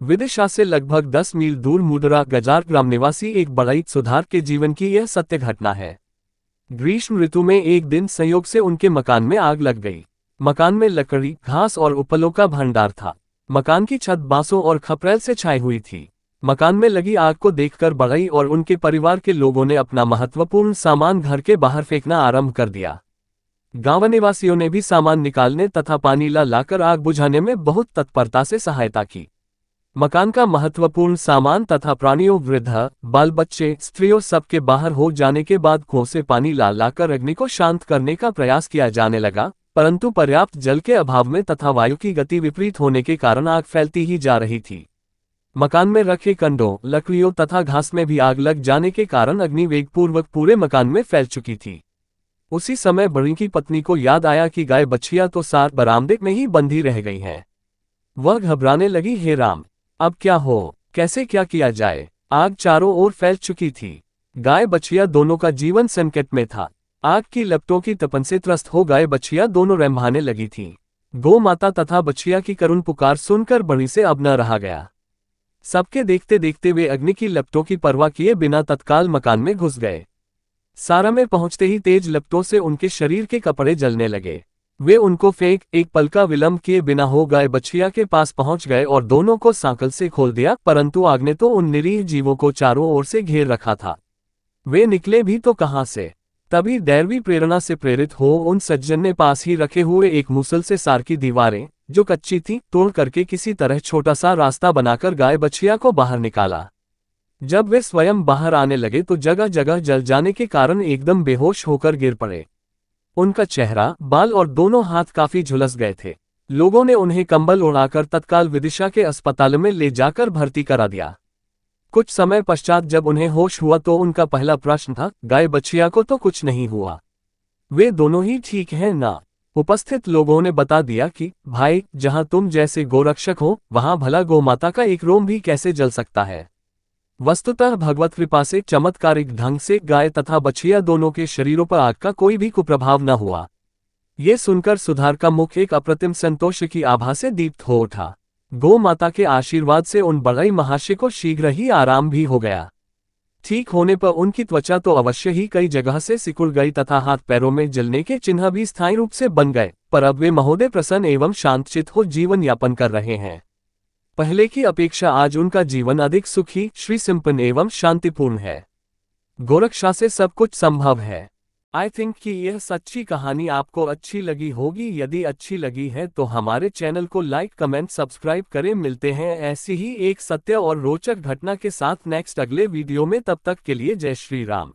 विदिशा से लगभग 10 मील दूर मुडरा गजार ग्राम निवासी एक बड़ई सुधार के जीवन की यह सत्य घटना है। ग्रीष्म ऋतु में एक दिन संयोग से उनके मकान में आग लग गई। मकान में लकड़ी, घास और उपलों का भंडार था। मकान की छत बांसों और खपरेल से छाई हुई थी। मकान में लगी आग को देखकर बड़ई और उनके परिवार के लोगों ने अपना महत्वपूर्ण सामान घर के बाहर फेंकना आरंभ कर दिया। गांव निवासियों ने भी सामान निकालने तथा पानी लाकर आग बुझाने में बहुत तत्परता से सहायता की। मकान का महत्वपूर्ण सामान तथा प्राणियों, वृद्ध, बाल बच्चे, स्त्रियों सबके बाहर हो जाने के बाद कुओं से पानी लाकर अग्नि को शांत करने का प्रयास किया जाने लगा, परंतु पर्याप्त जल के अभाव में तथा वायु की गति विपरीत होने के कारण आग फैलती ही जा रही थी। मकान में रखे कंडों, लकड़ियों तथा घास में भी आग लग जाने के कारण अग्नि वेगपूर्वक पूरे मकान में फैल चुकी थी। उसी समय बड़ी की पत्नी को याद आया कि गाय बछिया तो साथ बरामदे में ही बंधी रह गई हैं। वह घबराने लगी, हे राम, अब क्या हो, कैसे क्या किया जाए। आग चारों ओर फैल चुकी थी। गाय बछिया दोनों का जीवन संकट में था। आग की लपटों की तपन से त्रस्त हो गाय बछिया दोनों रंभाने लगी थीं। गौ माता तथा बछिया की करुण पुकार सुनकर बड़ी से अब न रहा गया। सबके देखते देखते वे अग्नि की लपटों की परवाह किए बिना तत्काल मकान में घुस गए। सारा में पहुंचते ही तेज लपटों से उनके शरीर के कपड़े जलने लगे। वे उनको फेंक एक पल का विलंब किए बिना हो गाय बछिया के पास पहुंच गए और दोनों को सांकल से खोल दिया, परंतु आग ने तो उन निरीह जीवों को चारों ओर से घेर रखा था। वे निकले भी तो कहां से। तभी दैवी प्रेरणा से प्रेरित हो उन सज्जन ने पास ही रखे हुए एक मूसल से सार की दीवारें, जो कच्ची थीं, तोड़ करके किसी तरह छोटा सा रास्ता बनाकर गाय बछिया को बाहर निकाला। जब वे स्वयं बाहर आने लगे तो जगह जगह जल जाने के कारण एकदम बेहोश होकर गिर पड़े। उनका चेहरा, बाल और दोनों हाथ काफी झुलस गए थे। लोगों ने उन्हें कंबल उड़ाकर तत्काल विदिशा के अस्पताल में ले जाकर भर्ती करा दिया। कुछ समय पश्चात जब उन्हें होश हुआ तो उनका पहला प्रश्न था, गाय बछिया को तो कुछ नहीं हुआ, वे दोनों ही ठीक हैं ना। उपस्थित लोगों ने बता दिया कि भाई, जहां तुम जैसे गोरक्षक हो वहां भला गौमाता का एक रोम भी कैसे जल सकता है। वस्तुतः भगवत कृपा से चमत्कारिक ढंग से गाय तथा बछिया दोनों के शरीरों पर आग का कोई भी कुप्रभाव न हुआ। ये सुनकर सुधार का मुख एक अप्रतिम संतोष की आभा से दीप्त हो उठा। गौ माता के आशीर्वाद से उन बड़ई महाशय को शीघ्र ही आराम भी हो गया। ठीक होने पर उनकी त्वचा तो अवश्य ही कई जगह से सिकुड़ गई तथा हाथ पैरों में जलने के चिन्ह भी स्थायी रूप से बन गए, पर अब वे महोदय प्रसन्न एवं शांतचित्त हो जीवन यापन कर रहे हैं। पहले की अपेक्षा आज उनका जीवन अधिक सुखी, श्री संपन्न एवं शांतिपूर्ण है। गोरक्षा से सब कुछ संभव है। आई थिंक कि यह सच्ची कहानी आपको अच्छी लगी होगी। यदि अच्छी लगी है तो हमारे चैनल को लाइक, कमेंट, सब्सक्राइब करें। मिलते हैं ऐसी ही एक सत्य और रोचक घटना के साथ नेक्स्ट अगले वीडियो में। तब तक के लिए जय श्री राम।